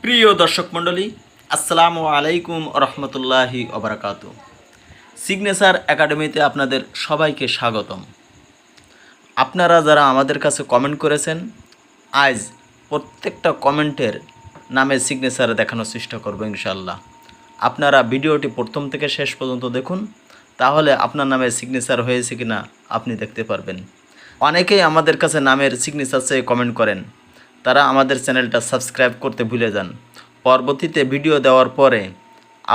প্রিয় দর্শক মণ্ডলী, আসসালামু আলাইকুম রহমতুল্লাহি ওবরাকাতু। সিগনেচার একাডেমিতে আপনাদের সবাইকে স্বাগতম। আপনারা যারা আমাদের কাছে কমেন্ট করেছেন, আজ প্রত্যেকটা কমেন্টের নামে সিগনেচার দেখানোর চেষ্টা করব ইনশাল্লাহ। আপনারা ভিডিওটি প্রথম থেকে শেষ পর্যন্ত দেখুন, তাহলে আপনার নামে সিগনেচার হয়েছে কিনা আপনি দেখতে পারবেন। অনেকেই আমাদের কাছে নামের সিগনেচার চেয়ে কমেন্ট করেন, তারা আমাদের চ্যানেলটা সাবস্ক্রাইব করতে ভুলে যান। পরবর্তীতে ভিডিও দেওয়ার পরে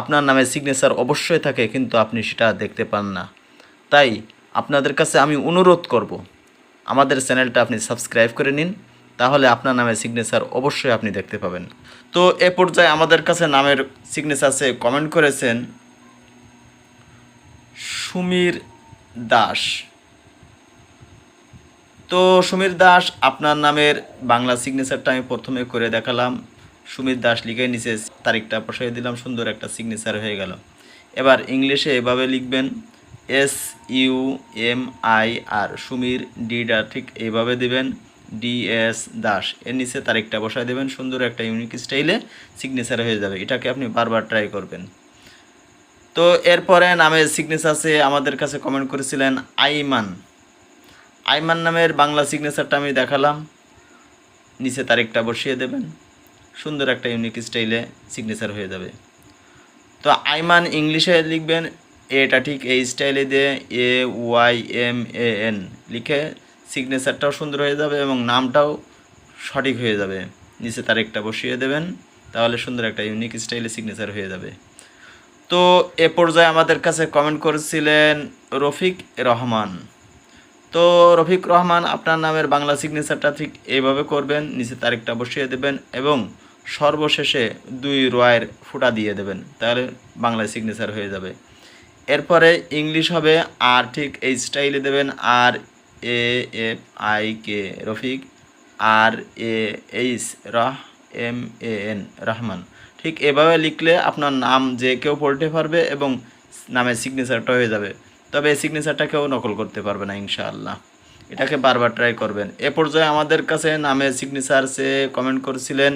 আপনার নামে সিগনেচার অবশ্যই থাকে, কিন্তু আপনি সেটা দেখতে পান না। তাই আপনাদের কাছে আমি অনুরোধ করব, আমাদের চ্যানেলটা আপনি সাবস্ক্রাইব করে নিন, তাহলে আপনার নামে সিগনেচার অবশ্যই আপনি দেখতে পাবেন। তো এ পর্যায়ে আমাদের কাছে নামের সিগনেচার চেয়ে কমেন্ট করেছেন সুমির দাস। তো সুমির দাস, আপনার নামের বাংলা সিগনেচারটা আমি প্রথমে করে দেখালাম। সুমির দাস লিখে নিচে তারিখটা বসিয়ে দিলাম, সুন্দর একটা সিগনেচার হয়ে গেল। এবার ইংলিশে এভাবে লিখবেন SUMIR, সুমির। ডিটা ঠিক এইভাবে দেবেন, DS দাস। এর নিচে তারিখটা বসায় দেবেন, সুন্দর একটা ইউনিক স্টাইলে সিগনেচার হয়ে যাবে। এটাকে আপনি বারবার ট্রাই করবেন। তো এরপরে নামের সিগনেচারে আমাদের কাছে কমেন্ট করেছিলেন আইমান। আইমান নামের বাংলা সিগনেচারটা আমি দেখালাম, নিচে তারিখটা বসিয়ে দেবেন, সুন্দর একটা ইউনিক স্টাইলে সিগনেচার হয়ে যাবে। তো আইমান ইংলিশে লিখবেন, এটা ঠিক এই স্টাইলে দিয়ে AYMAN লিখে সিগনেচারটাও সুন্দর হয়ে যাবে এবং নামটাও সঠিক হয়ে যাবে। নিচে তারিখটা বসিয়ে দেবেন, তাহলে সুন্দর একটা ইউনিক স্টাইলে সিগনেচার হয়ে যাবে। তো এ পর্যায়ে আমাদের কাছে কমেন্ট করেছিলেন রফিক রহমান। তো রফিক রহমান, আপনার নামের বাংলা সিগনেচারটা ঠিক এইভাবে করবেন, নিচে তারিখটা বসিয়ে দেবেন এবং সর্বশেষে 2 রয়ের ফুটা দিয়ে দেবেন, তাহলে বাংলায় সিগনেচার হয়ে যাবে। এরপরে ইংলিশ হবে, আর ঠিক এই স্টাইলে দেবেন RAFIK Rafiq, RAH RAHMAN Rahman. ঠিক এভাবে লিখলে আপনার নাম যে কেউ পড়তে পারবে এবং নামের সিগনেচারটা হয়ে যাবে। তবে এই সিগনেচারটা কেউ নকল করতে পারবে না ইনশাআল্লাহ। এটাকে বারবার ট্রাই করবেন। এ পর্যায়ে আমাদের কাছে নামের সিগনেচার সে কমেন্ট করেছিলেন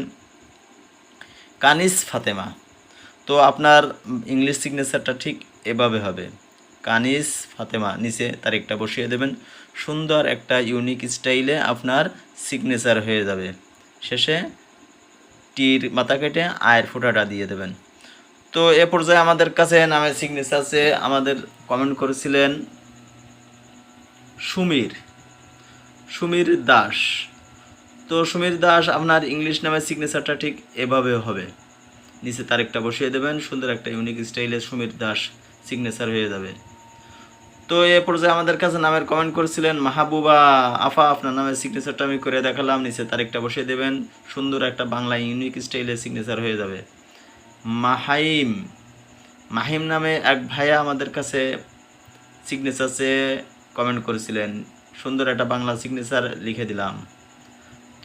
কানিস ফাতেমা। তো আপনার ইংলিশ সিগনেচারটা ঠিক এভাবে হবে, কানিস ফাতেমা। নিচে তারিখটা বসিয়ে দেবেন, সুন্দর একটা ইউনিক স্টাইলে আপনার সিগনেচার হয়ে যাবে। শেষে টির মাথা কেটে আয়ের ফোঁটাটা দিয়ে দেবেন। তো এ পর্যায়ে আমাদের কাছে নামের সিগনেচারে আমাদের কমেন্ট করেছিলেন সুমির দাস। তো সুমির দাস, আপনার ইংলিশ নামের সিগনেচারটা ঠিক এভাবে হবে, নিচে তারিখটা বসিয়ে দেবেন, সুন্দর একটা ইউনিক স্টাইলে সুমির দাস সিগনেচার হয়ে যাবে। তো এ পর্যায়ে আমাদের কাছে নামের কমেন্ট করেছিলেন মাহবুবা আফা। আপনার নামের সিগনেচারটা আমি করে দেখালাম, নিচে তারিখটা বসিয়ে দেবেন, সুন্দর একটা বাংলা ইউনিক স্টাইলে সিগনেচার হয়ে যাবে। মাহিম নামে এক ভাইয়া আমাদের কাছে সিগনেচারে কমেন্ট করেছিলেন, সুন্দর একটা বাংলা সিগনেচার লিখে দিলাম।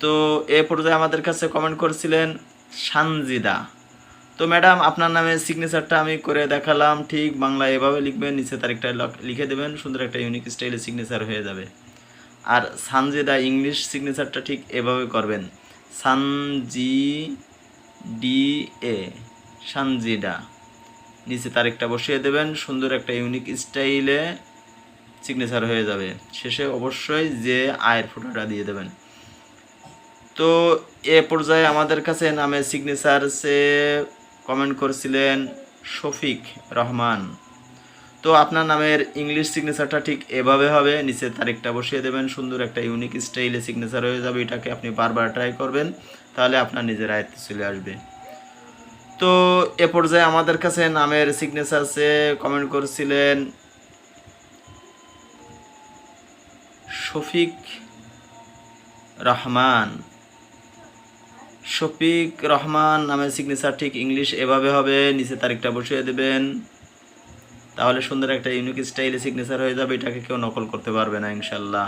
তো এ পর্যায়ে আমাদের কাছে কমেন্ট করেছিলেন সানজিদা। তো ম্যাডাম, আপনার নামে সিগনেচারটা আমি করে দেখালাম, ঠিক বাংলা এভাবে লিখবেন, নিচে তারিখটা লিখে দেবেন, সুন্দর একটা ইউনিক স্টাইলে সিগনেচার হয়ে যাবে। আর সানজিদা ইংলিশ সিগনেচারটা ঠিক এভাবে করবেন, সানজিদা। নিচে তারিখটা বসিয়ে দেবেন, সুন্দর একটা ইউনিক স্টাইলে সিগনেচার হয়ে যাবে। শেষে অবশ্যই যে আয়ের ফটোটা দিয়ে দেবেন। তো এ পর্যায়ে আমাদের কাছে নামে সিগনেচার সে কমেন্ট করেছিলেন শফিক রহমান। তো আপনার নামের ইংলিশ সিগনেচারটা ঠিক এভাবে হবে, নিচে তারিখটা বসিয়ে দেবেন, সুন্দর একটা ইউনিক স্টাইলে সিগনেচার হয়ে যাবে। এটাকে আপনি বারবার ট্রাই করবেন, তাহলে আপনার নিজের আয়ত্তে চলে আসবে। তো এ পর্যায়ে আমাদের কাছে নামের সিগনেচার সে কমেন্ট করেছিলেন শফিক রহমান নামের সিগনেচার ঠিক ইংলিশ এভাবে হবে, নিচে তারিখটা বসিয়ে দেবেন, তাহলে সুন্দর একটা ইউনিক স্টাইলে সিগনেচার হয়ে যাবে। এটাকে কেউ নকল করতে পারবে না ইনশাল্লাহ।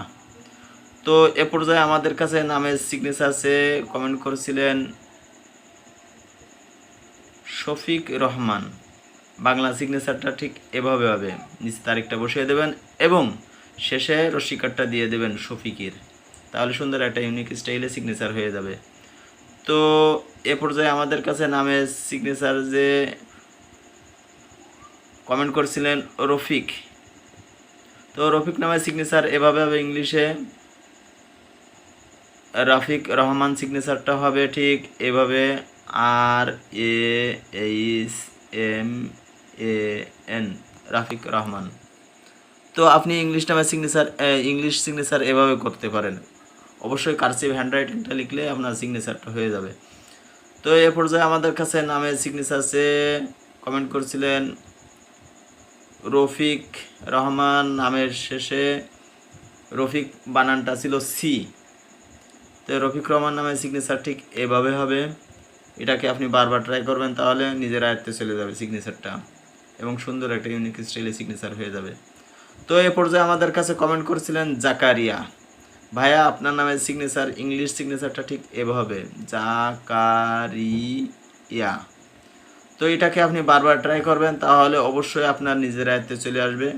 তো এ পর্যায়ে আমাদের কাছে নামের সিগনেচারে কমেন্ট করেছিলেন শফিক রহমান। বাংলা সিগনেচারটা ঠিক এভাবে হবে, নিচে তারিখটা বসিয়ে দেবেন এবং শেষে রশিকারটা দিয়ে দেবেন শফিকের, তাহলে সুন্দর একটা ইউনিক স্টাইলে সিগনেচার হয়ে যাবে। তো এ পর্যায়ে আমাদের কাছে নামের সিগনেচার যে কমেন্ট করছিলেন রফিক, তো রফিক নামের সিগনেচার এভাবে হবে ইংলিশে, রাফিক রহমান সিগনেচারটা হবে ঠিক এভাবে, RAHMAN, রাফিক রহমান। তো আপনি ইংলিশ সিগনেচার এভাবে করতে পারেন। অবশ্যই কার্সিভ হ্যান্ডরাইটিংটা লিখলে আপনার সিগনেচারটা হয়ে যাবে। তো এ পর্যায়ে আমাদের কাছে নামের সিগনেচারে কমেন্ট করছিলেন রফিক রহমান, নামের শেষে রফিক বানানটা ছিল সি। তো রফিক রহমান নামের সিগনেচার ঠিক এভাবে হবে। এটাকে আপনি বারবার ট্রাই করবেন, তাহলে নিজের আয়ত্তে চলে যাবে সিগনেচারটা এবং সুন্দর একটা ইউনিক স্টাইলে সিগনেচার হয়ে যাবে। তো এ পর্যায়ে আমাদের কাছে কমেন্ট করছিলেন জাকারিয়া, ভাইয়া আপনার নামের সিগনেচার ইংলিশ সিগনেচারটা ঠিক এভাবে, জাকারিয়া। তো এটাকে আপনি বারবার ট্রাই করবেন, তাহলে অবশ্যই আপনার নিজের আয়ত্তে চলে আসবে।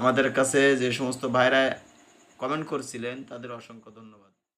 আমাদের কাছে যে সমস্ত ভাইরা কমেন্ট করছিলেন তাদের অসংখ্য ধন্যবাদ।